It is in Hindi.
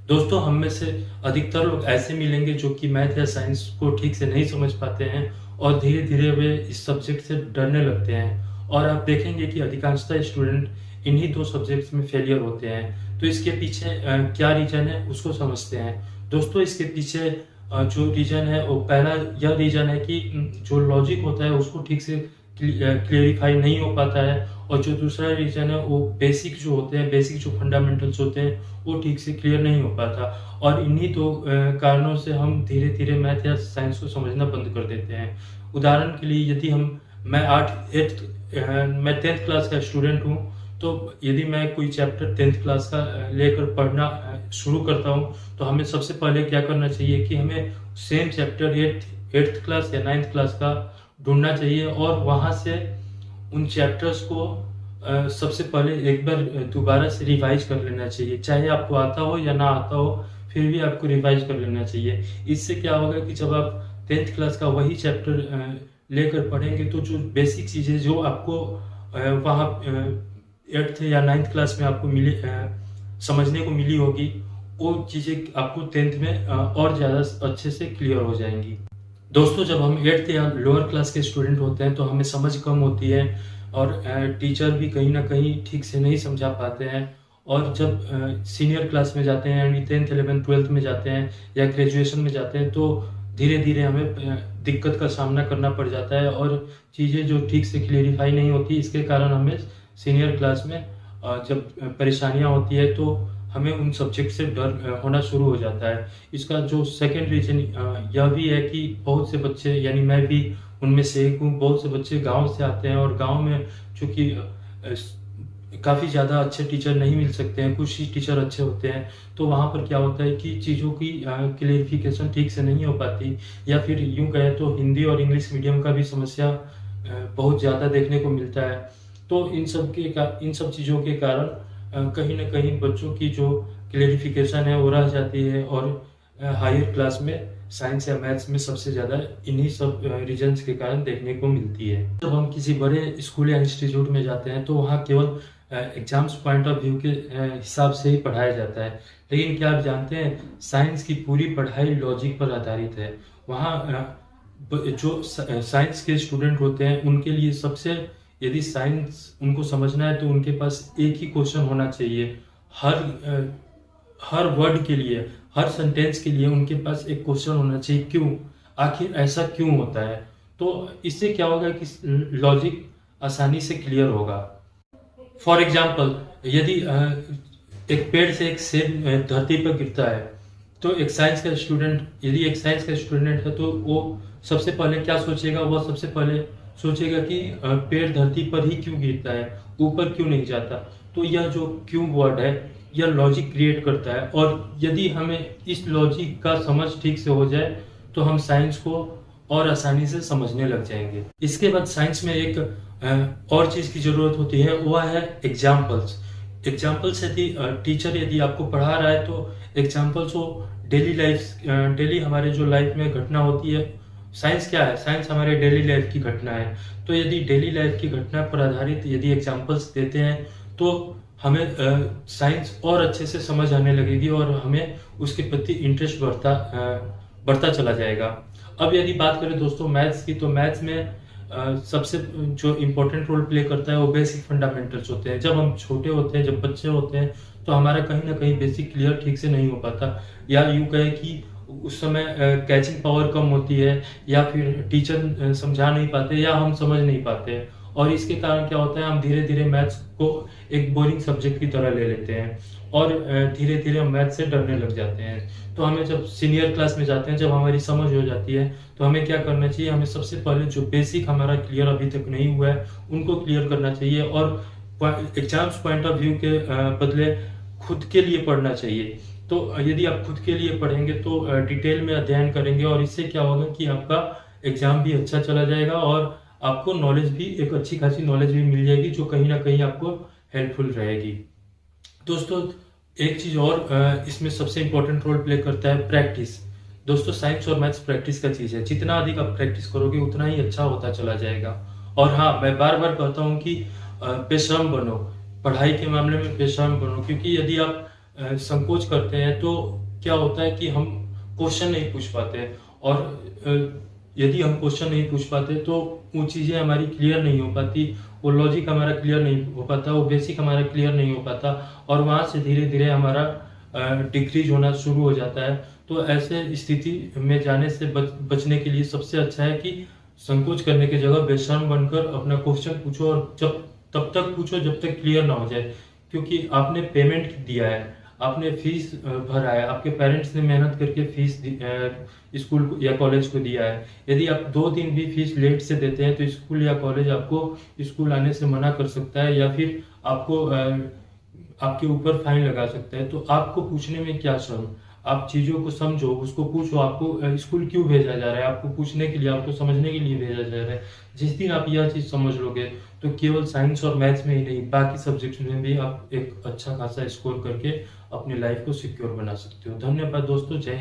दोस्तों, हम में से अधिकतर लोग ऐसे मिलेंगे जो कि मैथ या साइंस को ठीक से नहीं समझ पाते हैं और धीरे-धीरे वे इस सब्जेक्ट से डरने लगते हैं और आप देखेंगे कि अधिकांशतः स्टूडेंट इन्हीं 2 सब्जेक्ट्स में फेलियर होते हैं। तो इसके पीछे क्या रीज़न है उसको समझते हैं। दोस्तों, इसके पीछे जो रीज़न है वो पहला यह रीज़न है कि जो लॉजिक होता है उसको ठीक से क्लेरिफ़ाई नहीं हो पाता है और जो दूसरा रीज़न है वो बेसिक जो होते हैं, बेसिक जो फंडामेंटल्स होते हैं वो ठीक से क्लियर नहीं हो पाता और इन्हीं 2 कारणों से हम धीरे-धीरे मैथ या साइंस को समझना बंद कर देते हैं। उदाहरण के लिए यदि मैं 10th क्लास का स्टूडेंट हूँ, तो यदि मैं कोई चैप्टर 10th क्लास का लेकर पढ़ना शुरू करता हूँ, तो हमें सबसे पहले क्या करना चाहिए कि हमें सेम चैप्टर 8th क्लास या 9th क्लास का ढूँढना चाहिए और वहाँ से उन चैप्टर्स को सबसे पहले एक बार दोबारा से रिवाइज़ कर लेना चाहिए। चाहे आपको आता हो या ना आता हो, फिर भी आपको रिवाइज़ कर लेना चाहिए। इससे क्या होगा कि जब आप 10th क्लास का वही चैप्टर लेकर पढ़ेंगे तो जो बेसिक चीज़ें जो आपको वहाँ 8th या 9th क्लास में आपको समझने को मिली होगी, वो चीज़ें आपको 10th में और ज़्यादा अच्छे से क्लियर हो जाएँगी। दोस्तों, जब हम 8th या लोअर क्लास के स्टूडेंट होते हैं तो हमें समझ कम होती है और टीचर भी कहीं न कहीं ठीक से नहीं समझा पाते हैं और जब सीनियर क्लास में जाते हैं यानी 10th, 11th, 12th में जाते हैं या ग्रेजुएशन में जाते हैं तो धीरे-धीरे हमें दिक्कत का सामना करना पड़ जाता है और चीज़ें जो ठीक से क्लेरिफ़ाई नहीं होती, इसके कारण हमें सीनियर क्लास में जब परेशानियाँ होती है तो हमें उन सब्जेक्ट से डर होना शुरू हो जाता है। इसका जो सेकंड रीज़न यह भी है कि बहुत से बच्चे यानी मैं भी उनमें से एक हूँ, बहुत से बच्चे गाँव से आते हैं और गाँव में चूँकि काफ़ी ज़्यादा अच्छे टीचर नहीं मिल सकते हैं, कुछ ही टीचर अच्छे होते हैं, तो वहाँ पर क्या होता है कि चीज़ों की क्लेरिफ़िकेशन ठीक से नहीं हो पाती या फिर यूँ कहें तो हिंदी और इंग्लिश मीडियम का भी समस्या बहुत ज़्यादा देखने को मिलता है। तो इन सब चीज़ों के कारण कहीं न कहीं बच्चों की जो क्लेरिफ़िकेशन है वो रह जाती है और हायर क्लास में साइंस या मैथ्स में सबसे ज़्यादा इन्हीं सब रीज़न्स के कारण देखने को मिलती है। जब हम किसी बड़े स्कूल या इंस्टीट्यूट में जाते हैं तो वहाँ केवल एग्ज़ाम्स पॉइंट ऑफ व्यू के हिसाब से ही पढ़ाया जाता है। लेकिन क्या आप जानते हैं साइंस की पूरी पढ़ाई लॉजिक पर आधारित है। वहाँ जो साइंस के स्टूडेंट होते हैं उनके लिए सबसे यदि साइंस उनको समझना है तो उनके पास एक ही क्वेश्चन होना चाहिए। हर वर्ड के लिए, हर सेंटेंस के लिए उनके पास एक क्वेश्चन होना चाहिए क्यों? आखिर ऐसा क्यों होता है? तो इससे क्या होगा कि लॉजिक आसानी से क्लियर होगा। फॉर एग्ज़ाम्पल यदि एक पेड़ से एक सेब धरती पर गिरता है, तो एक साइंस का स्टूडेंट है तो वो सबसे पहले क्या सोचेगा? वो सबसे पहले सोचेगा कि पेड़ धरती पर ही क्यों गिरता है, ऊपर क्यों नहीं जाता? तो यह जो क्यों वर्ड है, यह लॉजिक क्रिएट करता है और यदि हमें इस लॉजिक का समझ ठीक से हो जाए, तो हम साइंस को और आसानी से समझने लग जाएँगे। इसके बाद साइंस में एक और चीज़ की ज़रूरत होती है, वह है एग्ज़ाम्पल्स। एग्ज़ाम्पल्स यदि आपको पढ़ा रहा है तो एग्ज़ाम्पल्स वो डेली हमारे जो लाइफ़ में घटना होती है। साइंस क्या है? साइंस हमारे डेली लाइफ़ की घटना है। तो यदि डेली लाइफ़ की घटना पर आधारित यदि एग्ज़ाम्पल्स देते हैं, तो हमें साइंस और अच्छे से समझ आने लगेगी और हमें उसके प्रति इंटरेस्ट बढ़ता चला जाएगा। अब यदि बात करें दोस्तों मैथ्स की, तो मैथ्स में सबसे जो इम्पोर्टेंट रोल प्ले करता है वो बेसिक फंडामेंटल्स होते हैं। जब हम छोटे होते हैं, जब बच्चे होते हैं, तो हमारा कहीं न कहीं बेसिक क्लियर ठीक से नहीं हो पाता या यूँ कहें कि उस समय कैचिंग पावर कम होती है या फिर टीचर समझा नहीं पाते या हम समझ नहीं पाते और इसके कारण क्या होता है हम धीरे-धीरे मैथ्स को एक बोरिंग सब्जेक्ट की तरह ले लेते हैं और धीरे-धीरे हम मैथ्स से डरने लग जाते हैं। तो हमें जब सीनियर क्लास में जाते हैं, जब हमारी समझ हो जाती है, तो हमें क्या करना चाहिए? हमें सबसे पहले जो बेसिक हमारा क्लियर अभी तक नहीं हुआ है, उनको क्लियर करना चाहिए और एग्ज़ाम्स पॉइंट ऑफ व्यू के बदले खुद के लिए पढ़ना चाहिए। तो यदि आप खुद के लिए पढ़ेंगे तो डिटेल में अध्ययन करेंगे और इससे क्या होगा कि आपका एग्ज़ाम भी अच्छा चला जाएगा और आपको नॉलेज भी एक अच्छी खासी नॉलेज भी मिल जाएगी जो कहीं न कहीं आपको हेल्पफुल रहेगी। दोस्तों, एक चीज़ और इसमें सबसे इम्पोर्टेंट रोल प्ले करता है प्रैक्टिस। दोस्तों, साइंस और मैथ्स प्रैक्टिस का चीज़ है। जितना अधिक आप प्रैक्टिस करोगे उतना ही अच्छा होता चला जाएगा। और हाँ, मैं बार-बार कहता हूँ कि बेशर्म बनो, पढ़ाई के मामले में बेशर्म बनो क्योंकि यदि आप संकोच करते हैं तो क्या होता है कि हम क्वेश्चन नहीं पूछ पाते, और यदि हम क्वेश्चन नहीं पूछ पाते तो वो चीज़ें हमारी क्लियर नहीं हो पाती, वो लॉजिक हमारा क्लियर नहीं हो पाता, वो बेसिक हमारा क्लियर नहीं हो पाता, और वहाँ से धीरे धीरे हमारा डिक्रीज होना शुरू हो जाता है। तो ऐसे स्थिति में जाने से बचने के लिए सबसे अच्छा है कि संकोच करने की जगह बेशर्म बनकर अपना क्वेश्चन पूछो, और जब तब तक पूछो जब तक क्लियर ना हो जाए, क्योंकि आपने पेमेंट दिया है, आपने फीस भरा है, आपके पेरेंट्स ने मेहनत करके फीस स्कूल या कॉलेज को दिया है। यदि आप 2 दिन भी फीस लेट से देते हैं तो स्कूल या कॉलेज आपको स्कूल आने से मना कर सकता है, या फिर आपको आपके ऊपर फाइन लगा सकता है। तो आपको पूछने में क्या शर्म, आप चीज़ों को समझो, उसको पूछो, आपको स्कूल क्यों भेजा जा रहा है, आपको पूछने के लिए, आपको समझने के लिए भेजा जा रहा है। जिस दिन आप यह चीज़ समझ लोगे तो केवल साइंस और मैथ्स में ही नहीं, बाकी सब्जेक्ट्स में भी आप एक अच्छा खासा स्कोर करके अपनी लाइफ को सिक्योर बना सकते हो। धन्यवाद दोस्तों, जय हिंद।